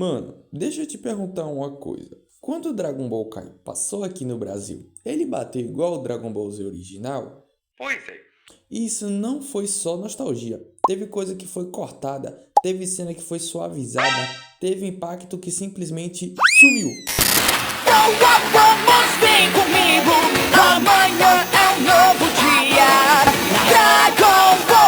Mano, deixa eu te perguntar uma coisa. Quando o Dragon Ball Kai passou aqui no Brasil, ele bateu igual o Dragon Ball Z original? Pois é. E isso não foi só nostalgia. Teve coisa que foi cortada, teve cena que foi suavizada, teve impacto que simplesmente sumiu. Vamos, vem comigo. Amanhã é um novo dia. Dragon Ball!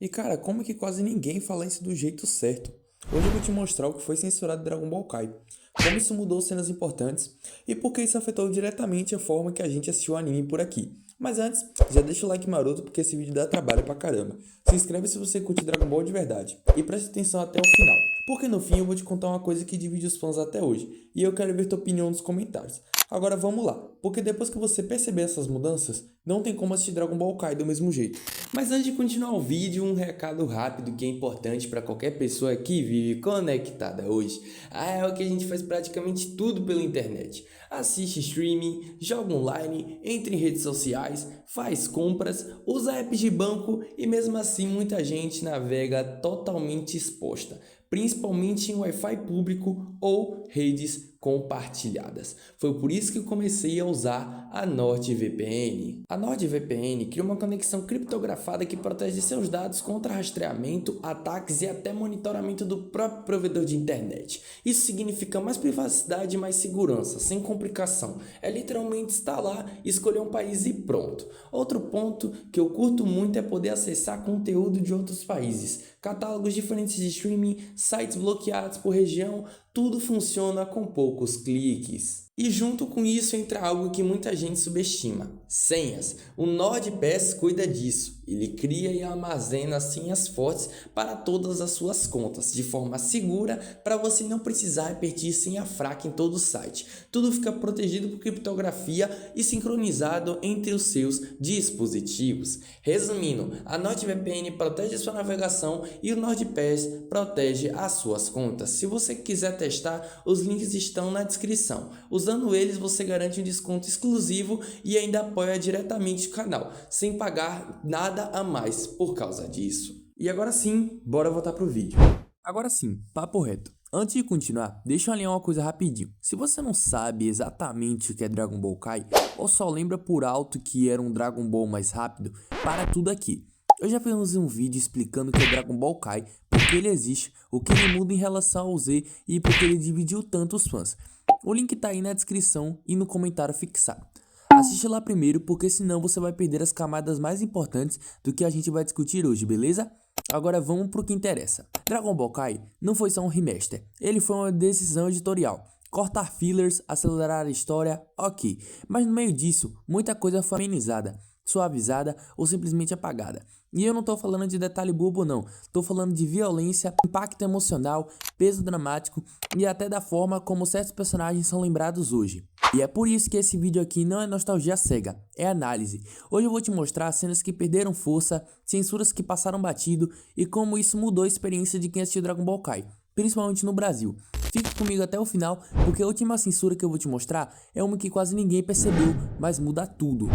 E cara, como que quase ninguém fala isso do jeito certo? Hoje eu vou te mostrar o que foi censurado em Dragon Ball Kai, como isso mudou cenas importantes e por que isso afetou diretamente a forma que a gente assistiu o anime por aqui. Mas antes, já deixa o like maroto porque esse vídeo dá trabalho pra caramba. Se inscreve se você curte Dragon Ball de verdade e preste atenção até o final, porque no fim eu vou te contar uma coisa que divide os fãs até hoje e eu quero ver tua opinião nos comentários. Agora vamos lá, porque depois que você perceber essas mudanças, não tem como assistir Dragon Ball Kai do mesmo jeito. Mas antes de continuar o vídeo, um recado rápido que é importante para qualquer pessoa que vive conectada hoje. É o que a gente faz praticamente tudo pela internet. Assiste streaming, joga online, entra em redes sociais, faz compras, usa apps de banco e mesmo assim muita gente navega totalmente exposta, principalmente em Wi-Fi público ou redes compartilhadas. Foi por isso que eu comecei a usar a NordVPN. A NordVPN cria uma conexão criptografada que protege seus dados contra rastreamento, ataques e até monitoramento do próprio provedor de internet. Isso significa mais privacidade e mais segurança, sem complicação. É literalmente instalar, escolher um país e pronto. Outro ponto que eu curto muito é poder acessar conteúdo de outros países, catálogos diferentes de streaming, sites bloqueados por região, tudo funciona com poucos cliques. E junto com isso entra algo que muita gente subestima: senhas. O NordPass cuida disso. Ele cria e armazena senhas fortes para todas as suas contas, de forma segura para você não precisar repetir senha fraca em todo o site. Tudo fica protegido por criptografia e sincronizado entre os seus dispositivos. Resumindo, a NordVPN protege sua navegação e o NordPass protege as suas contas. Se você quiser testar, os links estão na descrição. Usando eles, você garante um desconto exclusivo e ainda apoia diretamente o canal, sem pagar nada a mais por causa disso. E agora sim, bora voltar pro vídeo. Agora sim, papo reto. Antes de continuar, deixa eu alinhar uma coisa rapidinho. Se você não sabe exatamente o que é Dragon Ball Kai, ou só lembra por alto que era um Dragon Ball mais rápido, para tudo aqui. Eu já fiz um vídeo explicando o que é Dragon Ball Kai, porque ele existe, o que ele muda em relação ao Z e porque ele dividiu tanto os fãs. O link tá aí na descrição e no comentário fixado. Assiste lá primeiro, porque senão você vai perder as camadas mais importantes do que a gente vai discutir hoje, beleza? Agora vamos pro que interessa. Dragon Ball Kai não foi só um remaster, ele foi uma decisão editorial. Cortar fillers, acelerar a história, ok. Mas no meio disso, muita coisa foi amenizada, suavizada ou simplesmente apagada. E eu não tô falando de detalhe bobo não, tô falando de violência, impacto emocional, peso dramático e até da forma como certos personagens são lembrados hoje. E é por isso que esse vídeo aqui não é nostalgia cega, é análise. Hoje eu vou te mostrar cenas que perderam força, censuras que passaram batido e como isso mudou a experiência de quem assistiu Dragon Ball Kai, principalmente no Brasil. Fique comigo até o final, porque a última censura que eu vou te mostrar é uma que quase ninguém percebeu, mas muda tudo.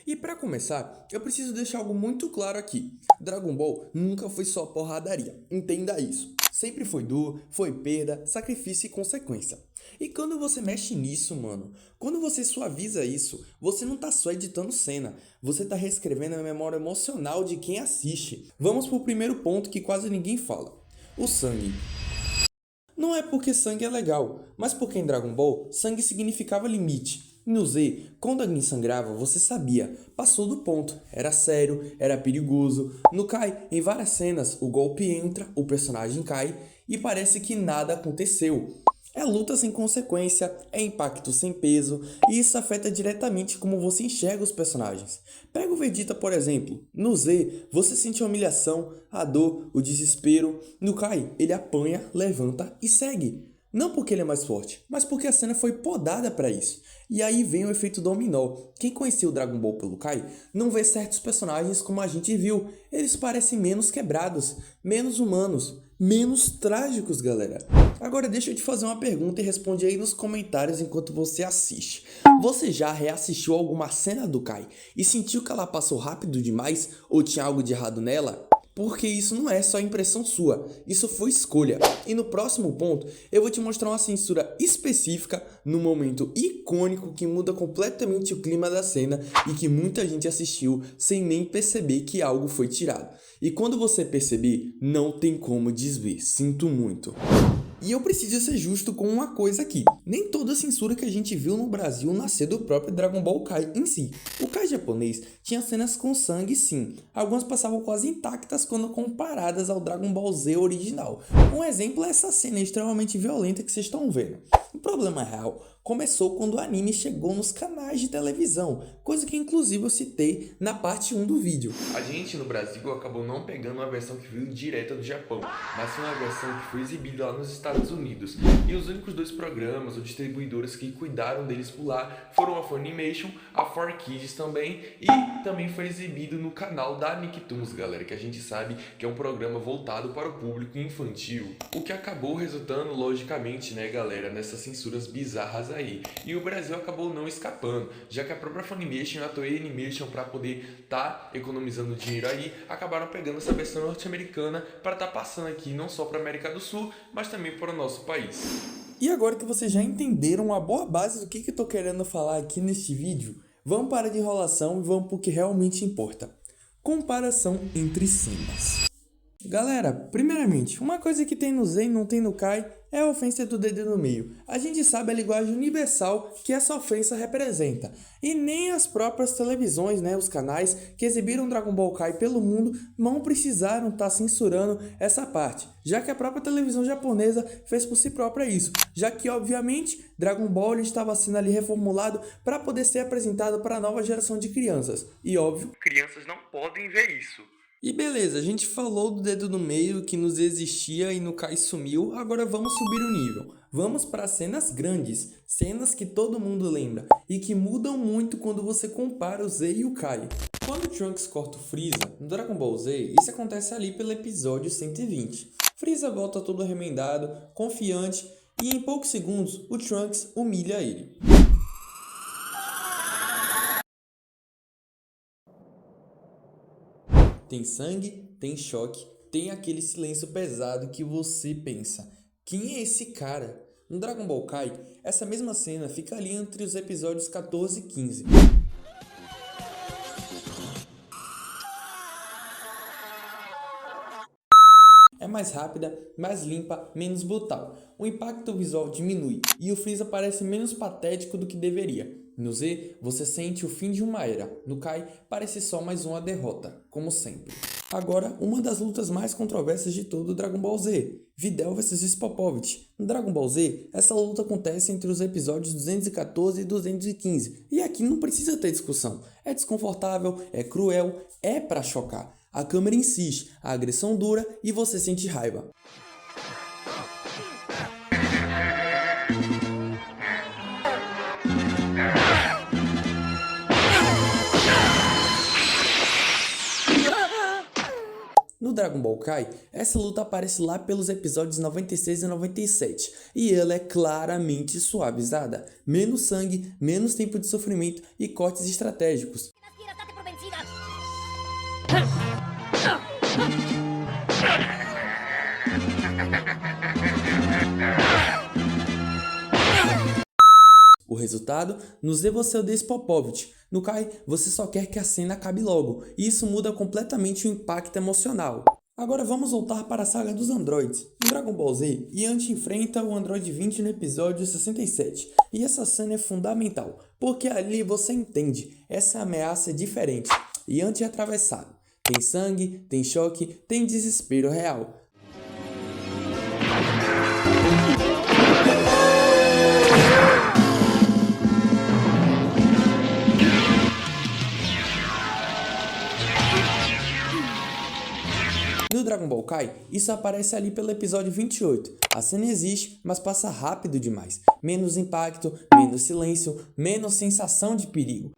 E pra começar, eu preciso deixar algo muito claro aqui. Dragon Ball nunca foi só porradaria, entenda isso. Sempre foi dor, foi perda, sacrifício e consequência. E quando você mexe nisso, mano, quando você suaviza isso, você não tá só editando cena, você tá reescrevendo a memória emocional de quem assiste. Vamos pro primeiro ponto que quase ninguém fala: o sangue. Não é porque sangue é legal, mas porque em Dragon Ball, sangue significava limite. No Z, quando alguém sangrava, você sabia, passou do ponto, era sério, era perigoso. No Kai, em várias cenas, o golpe entra, o personagem cai e parece que nada aconteceu. É luta sem consequência, é impacto sem peso, e isso afeta diretamente como você enxerga os personagens. Pega o Vegeta, por exemplo. No Z, você sente a humilhação, a dor, o desespero. No Kai, ele apanha, levanta e segue. Não porque ele é mais forte, mas porque a cena foi podada para isso. E aí vem o efeito dominó. Quem conhecia o Dragon Ball pelo Kai não vê certos personagens como a gente viu. Eles parecem menos quebrados, menos humanos, menos trágicos, galera. Agora deixa eu te fazer uma pergunta e responde aí nos comentários enquanto você assiste. Você já reassistiu alguma cena do Kai e sentiu que ela passou rápido demais ou tinha algo de errado nela? porque isso não é só impressão sua, isso foi escolha. E no próximo ponto, eu vou te mostrar uma censura específica num momento icônico que muda completamente o clima da cena e que muita gente assistiu sem nem perceber que algo foi tirado. E quando você perceber, não tem como desver, sinto muito. E eu preciso ser justo com uma coisa aqui. Nem toda censura que a gente viu no Brasil nasceu do próprio Dragon Ball Kai em si. O Kai japonês tinha cenas com sangue sim. Algumas passavam quase intactas quando comparadas ao Dragon Ball Z original. Um exemplo é essa cena extremamente violenta que vocês estão vendo. O problema real começou quando o anime chegou nos canais de televisão, coisa que inclusive eu citei na parte 1 do vídeo. A gente no Brasil acabou não pegando uma versão que veio direta do Japão, mas foi uma versão que foi exibida lá nos Estados Unidos. E os únicos 2 programas ou distribuidoras que cuidaram deles por lá foram a Funimation, a 4Kids também, e também foi exibido no canal da Nicktoons, galera, que a gente sabe que é um programa voltado para o público infantil. O que acabou resultando, logicamente, né, galera, nessas censuras bizarras aí. E o Brasil acabou não escapando, já que a própria Funimation e a Toei Animation, para poder economizando dinheiro aí, acabaram pegando essa versão norte-americana para passando aqui não só para a América do Sul, mas também para o nosso país. E agora que vocês já entenderam a boa base do que eu tô querendo falar aqui neste vídeo, vamos parar de enrolação e vamos pro que realmente importa. Comparação entre cenas. Galera, primeiramente, uma coisa que tem no Zen e não tem no Kai é a ofensa do dedo no meio. A gente sabe a linguagem universal que essa ofensa representa. E nem as próprias televisões, os canais que exibiram Dragon Ball Kai pelo mundo não precisaram estar censurando essa parte, já que a própria televisão japonesa fez por si própria isso, já que obviamente Dragon Ball estava sendo ali reformulado para poder ser apresentado para a nova geração de crianças. E óbvio, Crianças não podem ver isso. e beleza, a gente falou do dedo no meio que nos existia e no Kai sumiu, agora vamos subir o nível. Vamos para cenas grandes, cenas que todo mundo lembra e que mudam muito quando você compara o Z e o Kai. Quando o Trunks corta o Freeza no Dragon Ball Z, isso acontece ali pelo episódio 120. Freeza volta todo remendado, confiante e em poucos segundos o Trunks humilha ele. Tem sangue, tem choque, tem aquele silêncio pesado que você pensa: quem é esse cara? No Dragon Ball Kai, essa mesma cena fica ali entre os episódios 14 e 15. É mais rápida, mais limpa, menos brutal. O impacto visual diminui e o Freeza parece menos patético do que deveria. No Z, você sente o fim de uma era. No Kai, parece só mais uma derrota, como sempre. Agora, uma das lutas mais controversas de todo o Dragon Ball Z, Videl vs Spopovich. No Dragon Ball Z, essa luta acontece entre os episódios 214 e 215. E aqui não precisa ter discussão. É desconfortável, é cruel, é pra chocar. A câmera insiste, a agressão dura e você sente raiva. No Dragon Ball Kai, essa luta aparece lá pelos episódios 96 e 97, e ela é claramente suavizada. Menos sangue, menos tempo de sofrimento e cortes estratégicos. O resultado? No Z você odeia Spopovich. No Kai, você só quer que a cena acabe logo, e isso muda completamente o impacto emocional. Agora vamos voltar para a saga dos androides. Em Dragon Ball Z, Yanti enfrenta o Android 20 no episódio 67, e essa cena é fundamental, porque ali você entende, essa ameaça é diferente. Yanti é atravessado. Tem sangue, tem choque, tem desespero real. No Dragon Ball Kai, isso aparece ali pelo episódio 28. A cena existe, mas passa rápido demais. Menos impacto, menos silêncio, menos sensação de perigo.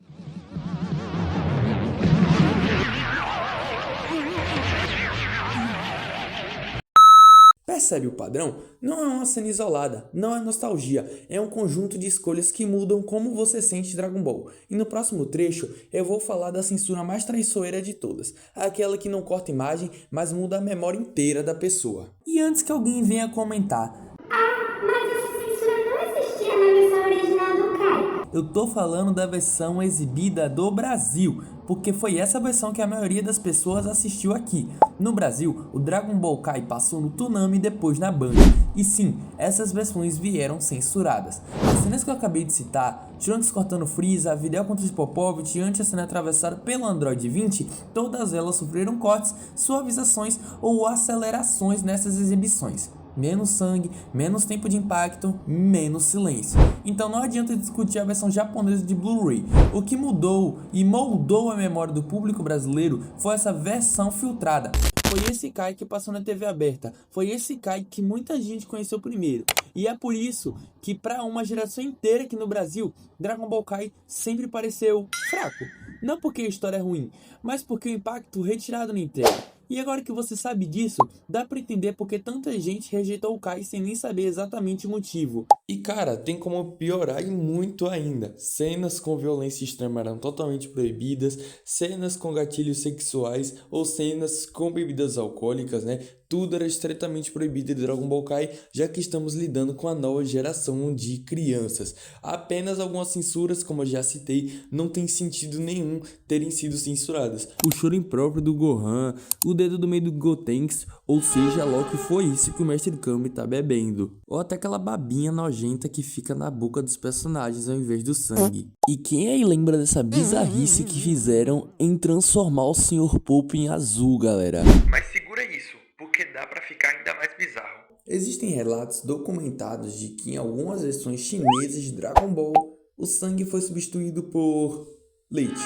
Percebe o padrão? Não é uma cena isolada, não é nostalgia, é um conjunto de escolhas que mudam como você sente Dragon Ball. E no próximo trecho eu vou falar da censura mais traiçoeira de todas, aquela que não corta imagem, mas muda a memória inteira da pessoa. E antes que alguém venha comentar, Mas essa censura não existia na versão original do Kai. eu tô falando da versão exibida do Brasil, porque foi essa versão que a maioria das pessoas assistiu aqui. No Brasil, o Dragon Ball Kai passou no Toonami e depois na Band. E sim, essas versões vieram censuradas. As cenas que eu acabei de citar, Trunks cortando Freeza, Videl contra os Popovich e antes a cena atravessada pelo Android 20, todas elas sofreram cortes, suavizações ou acelerações nessas exibições. Menos sangue, menos tempo de impacto, menos silêncio. Então não adianta discutir a versão japonesa de Blu-ray. O que mudou e moldou a memória do público brasileiro foi essa versão filtrada. Foi esse Kai que passou na TV aberta. Foi esse Kai que muita gente conheceu primeiro. E é por isso que para uma geração inteira aqui no Brasil, Dragon Ball Kai sempre pareceu fraco. Não porque a história é ruim, mas porque o impacto retirado na entrega. E agora que você sabe disso, dá pra entender porque tanta gente rejeitou o Kai sem nem saber exatamente o motivo. E cara, tem como piorar e muito ainda. Cenas com violência extrema eram totalmente proibidas, cenas com gatilhos sexuais ou cenas com bebidas alcoólicas, né? Tudo era estritamente proibido de Dragon Ball Kai, já que estamos lidando com a nova geração de crianças. Apenas algumas censuras, como eu já citei, não tem sentido nenhum terem sido censuradas. O choro impróprio do Gohan, o dedo do meio do Gotenks, ou seja, logo foi isso que o Mestre Kami tá bebendo. Ou até aquela babinha nojenta que fica na boca dos personagens ao invés do sangue. E quem aí lembra dessa bizarrice que fizeram em transformar o Sr. Popo em azul, galera? Mas segura isso, porque dá pra ficar ainda mais bizarro. Existem relatos documentados de que em algumas versões chinesas de Dragon Ball, o sangue foi substituído por leite.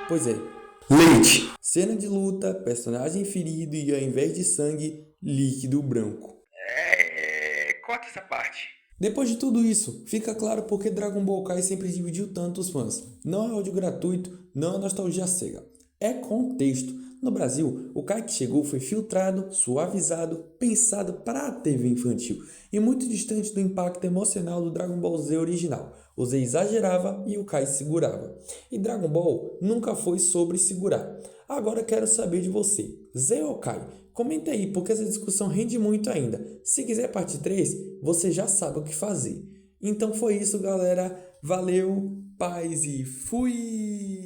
Pois é, Leite! cena de luta, personagem ferido e ao invés de sangue, líquido branco. Corta essa parte. Depois de tudo isso, fica claro porque Dragon Ball Kai sempre dividiu tanto os fãs. Não é ódio gratuito, não é nostalgia cega. É contexto. No Brasil, o Kai que chegou foi filtrado, suavizado, pensado para a TV infantil e muito distante do impacto emocional do Dragon Ball Z original. O Z exagerava e o Kai segurava. E Dragon Ball nunca foi sobre segurar. Agora quero saber de você, Z ou Kai? Comenta aí, porque essa discussão rende muito ainda. Se quiser parte 3, você já sabe o que fazer. Então foi isso, galera. Valeu, paz e fui!